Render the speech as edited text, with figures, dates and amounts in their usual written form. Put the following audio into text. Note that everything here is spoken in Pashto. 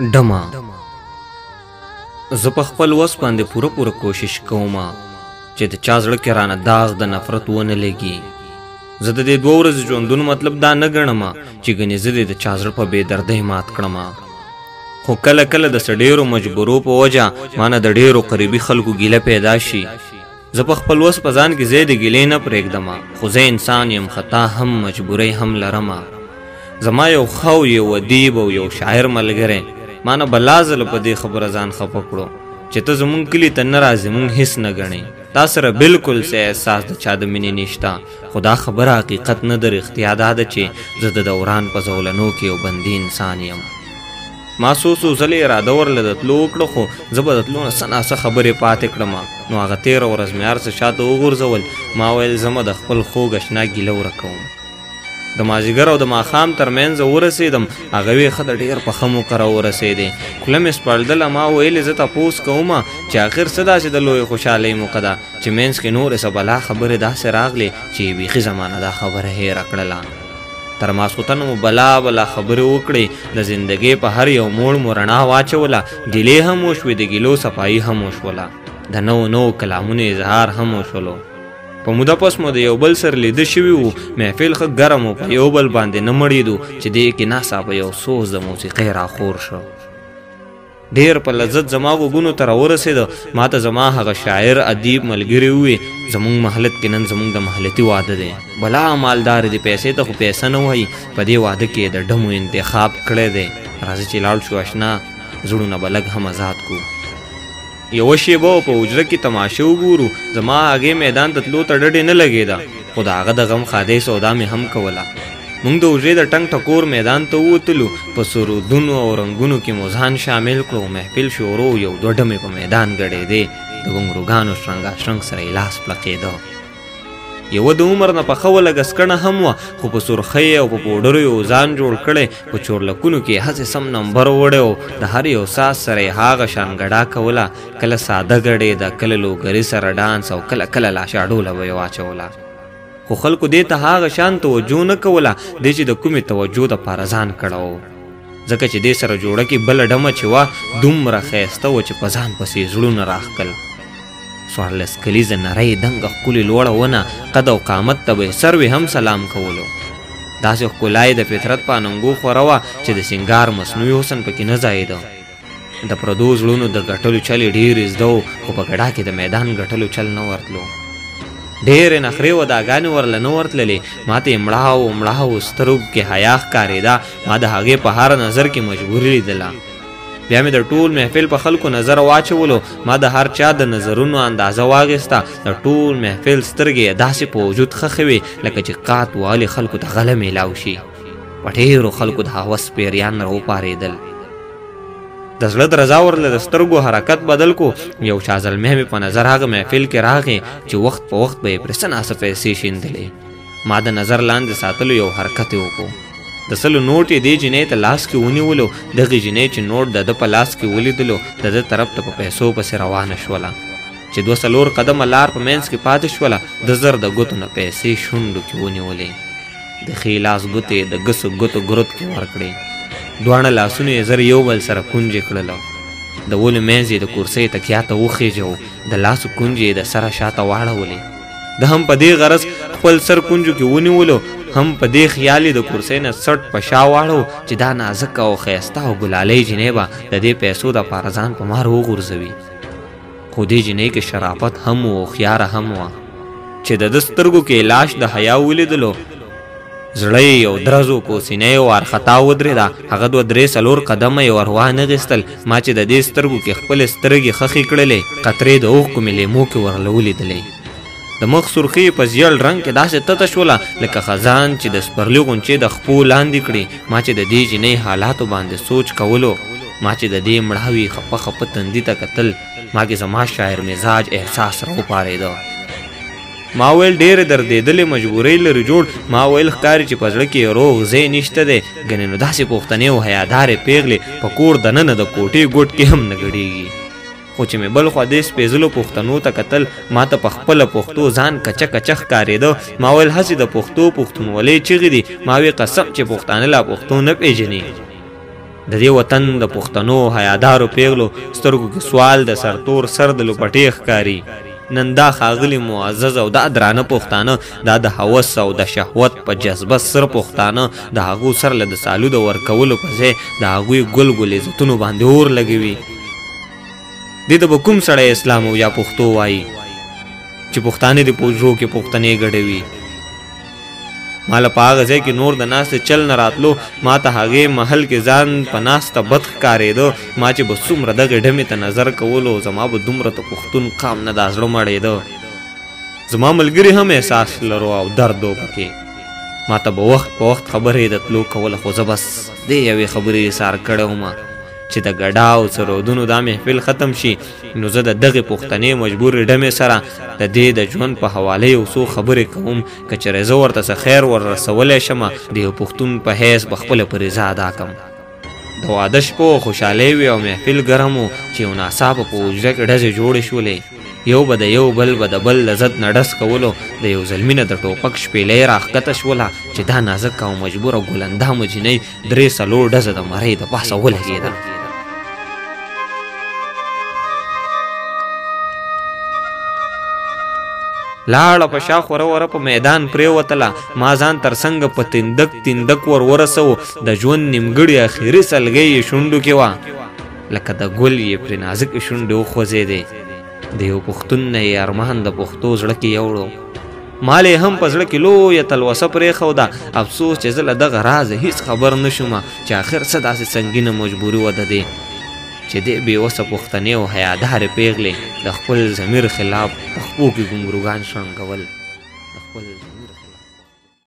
ډما زه په خپل وس باندې پوره کوشش کوم چې د چا زړه کې رانه داغ د نفرت ونه لګي. زه د دې 2 ورځې ژوندون مطلب دا نه ګڼم چې ګنې زه د چا زړه په بې دردۍ مات کړم، خو کله کله د څه ډېرو مجبورو په وجه مانه د ډېرو قریبي خلکو ګیله پیدا شي. زه په خپل وس په ځان کې ځای د ګیلې نه پرېږدم، خو زه انسان یم، خطا هم مجبورۍ هم لرم. زما یو خو یو ادیب او یو شاعر ملګری مانه بلا ځله په دې خبره ځان خفه کړو چې ته زمونږ کلي ته نه راځې، مونږ هېڅ نه ګڼې، تا سره بلکل څه احساس د چا د مینې نشته. خو دا خبره حقیقت نه ده، رښتیا دا ده چې زه د دوران په زولنو کې یو بندي انسان یم. ما څو ځلې اراده ورله د تلو وکړه، خو زه به د تلو نه څه ناڅه خبرې پاتې کړم. نو هغه 13 ورځ مې هر څه شاته وغورځول. ما ویل زه د خپل خوږ اشنا ګیله ورکوم. د مازدیګر او د ماښام ترمنځ ورسېدم. هغه وی ښه د ډېر په ښه مو کره ورسېدې. خوله مې سپړدله. ما ویلې زه تپوس کوم چې آخر څه داسې د لویې خوشحالۍ موقع ده چې منځ کې نورې څه بلا خبرې داسې راغلې چې بیخي زمانه دا خبره هېره کړله. تر ماسخوتن مو بلا خبرې وکړې. د زندګۍ په هر یو موړ مو رڼا واچوله. ګیلې هم وشوې، د ګیلو صفایي هم وشوله، د نوو کلامونو اظهار هم وشولو. په موده پس مو د یو بل سره لیده شوي وو. محفل ښه ګرم و، په یو بل باندې نه مړېدو چې دې کې ناڅاپه یو سوز د موسیقۍ راخور شو. ډېر په لذت زما غوږونو ته راورسېده. ما ته زما هغه شاعر ادیب ملګري ووې زمونږ محلت کې نن زمونږ د محلتي واده دی. بلا مالدار دی، پیسې ته خو پیسه نه وایي. په دې واده کې د ډمو انتخاب کړی دی. راځه چې لاړ شو اشنا، زړونه به لږ هم آزاد کړو. یوه شیبه په حجره کې تماشه وګورو. زما هغې میدان ته تلو ته ډډې نه لګېده، خو د هغه د غم خادۍ سودا مې هم کوله. موږ د حجرې د ټنګ ټکور میدان ته ووتلو. په سرودونو او رنګونو کې مو ځان شامل کړو. محفل شروع، یو 2 ډمې په میدان ګډېدې. د ګونګروګانو شرنګاشرنګ سره یې لاس پړقېده. یوه د عمر نه پخه ولږه سکڼه هم وه، خو په سرخۍ او په پوډرو یو ځان جوړ کړی. په چورلکونو کې هسې سم نمبر وړی و. د هر یو ساز سره یې هاغه شان ګډا کوله. کله ساده ګډېده، کله لوګري سره ډانس، او کله لاشاډوله به یې واچوله. خو خلکو دې ته هاغه شان توجه نه کوله دې چې د کومې توجه دپاره ځان کړه و. ځکه چې دې سره جوړه کې بله ډمه چې وه دومره ښایسته وه چې په ځان پسې زړونه راښکل. 14 کلیزه نری دنګه ښکلې لوړه ونه، قد او قامت ته به یې سروې هم سلام کولو. داسې ښکلا یې د فطرت په اننګو خوره وه چې د سینګار مصنوعي حسن پکې نه ځایېده. د پردو زړونو د ګټلو چل یې ډېر زده و، خو په ګډا کې د میدان ګټلو چل نه ورتلو. ډېرې نخرې وداګانې ورله نه ورتللې. ما ته یې مړاو سترګو کې حیا ښکارېده. ما د هغې په هر نظر کې مجبوري لیدله. بیا مې د ټول محفل په خلکو نظر واچولو. ما د هر چا د نظرونو اندازه واغېسته. د ټول محفل سترګې یې داسې په وجود خښې وې لکه چې قات والي خلکو ته غله میلاو شي. په ډېرو خلکو د هوس پیریان راوپارېدل. د زړه درزا ورله د سترګو حرکت بدل کو. یو چا زلمی مې په نظر هغه محفل کې راغی چې وخت په وخت به یې پرې څه ناڅه پیسې شیندلې. ما د نظر لاندې ساتلو یو حرکت یې وکړو. د 100 نوټ یې دې جینۍ ته لاس کې ونیولو. دغې جینۍ چې نوټ د ده په لاس کې ولیدلو، د ده طرف ته په پیسو پسې روانه شوله. چې 2-4 قدمه لار په منځ کې پاتې شوله، د زر د ګوتو نه پیسې شونډو کې ونیولې. د ښي لاس ګوتې د ګسو ګوتو ګروت کې ورکړې. دواړه لاسونه یې زر یو بل سره کونجې کړله. د ولو منځ یې د کرسۍ تکیا ته وخېژو. د لاسو کونجې یې د سره شاته واړولې. د هم په دې غرض خپل سر کونجو کې ونیولو، هم په دې خیال یې د کرسۍ نه سټ په شا واړو چې دا نازکه او ښایسته او ګلالۍ جینۍ به د دې پیسو دپاره ځان په مار وغورځوي. خو دې جینۍ کې شرافت هم و، هوښیاره هم وه. چې د ده سترګو کې لاش د حیا ولیدلو، زړه یې یو درز و، په سینه یې وارخطا ودرېده. هغه 2-3 قدمه یې ور وانغېستل. ما چې د دې سترګو کې خپلې سترګې خښې کړلې، قطرې د اوښکو مې لیمو کې ورله ولیدلې. د مخ سرخي په زیړ رنګ کې داسې تته شوله لکه خزان چې د سپرلي غونچې د خپو لاندې کړي. ما چې د دې جینۍ حالاتو باندې سوچ کولو، ما چې د دې مړاوي خپه تندي ته کتل، ما کې زما شاعر مزاج احساس راوپارېده. ما ویل ډېرې دردېدلې مجبورۍ لري جوړ. ما ویل ښکاري چې په زړه کې روغ ځای نشته دی. ګنې نو داسې پوښتنې او حیادارې پیغلې په کور دننه د کوټې ګوټ کې هم نه ګډېږي. خو چې مې بل خوا دې سپېڅلو پښتنو ته کتل، ما ته په خپله پښتو ځان کچه ښکارېده. ما ویل هسې د پښتو پښتونولۍ چغې دي. ما وی قسم چې پښتانه لا پښتو نه پېژني. د دې وطن د پښتنو حیادارو پیغلو سترګو کې سوال د سرتور سر د لپټې ښکاري. نن دا ښاغلي معزز او دا درانه پښتانه دا د هوس او د شهوت په جذبه سره پښتانه د هغو سر له د سالو د ورکولو په ځای د هغوی ګل ګل عزتونو باندې اور لګوي. دې ته به کوم سړی اسلام او یا پښتو وایي چې پښتانه د پوجرو کې پښتنې ګډوي. ماله په هغه ځای کې نور د ناستې چل نه راتلو، ما ته هغې محل کې ځان په ناسته بد ښکارېده. ما چې به څومره دغې ډمې ته نظر کولو زما به دومره ته پښتون قام نه دا زړه مړېده. زما ملګري هم احساس لرو او درد و پکې. ما ته به وخت په وخت خبرې د تلو کوله، خو زه بس دې یوې خبرې اثار کړی ومه چې د ګډا او سرودونو دا محفل ختم شي نو زه د دغې پښتنې مجبورې ډمې سره د دې د ژوند په حواله یو څو خبرې کوم. که چېرې زه ورته څه خیر ور رسولی شمه د یو پښتون په حیث به خپله پرې زه ادا کړم. د واده شپو خوشحالۍ وي او محفل ګرم و چې یو ناڅاپه په اوجره کې ډزې جوړې شولې. یو به د یو بل به د بل د ضد نه ډز کولو. د یو زلمي نه د ټوپک شپېلۍ راښکته شوله چې دا نازک او مجبوره ګلندامه جینۍ 3-4 ډزه د مرۍ د پاسه ولګېده. لاړه په شا خوره وره په میدان پرېوتله. ما ځان تر څنګه په تندک ور ورسو. د ژوند نیمګړې اخري سلګۍ یې شونډو کې وه لکه د ګل یې پرې نازکې شونډې وخوځېدې. د یو پښتون نه یې ارمان د پښتو زړه کې یوړو. مال یې هم په زړه کې لویه تلوسه پرېښوده. افسوس چې زه له دغه رازه هېڅ خبر نه شومه چې آخر څه داسې سنګینه مجبوري وه د دې چې دې بېوسه پښتنې او حیادارې پیغلې د خپل ضمیر خلاف په خپو کې ګونګروګان شرنګول. د خپل ضمیر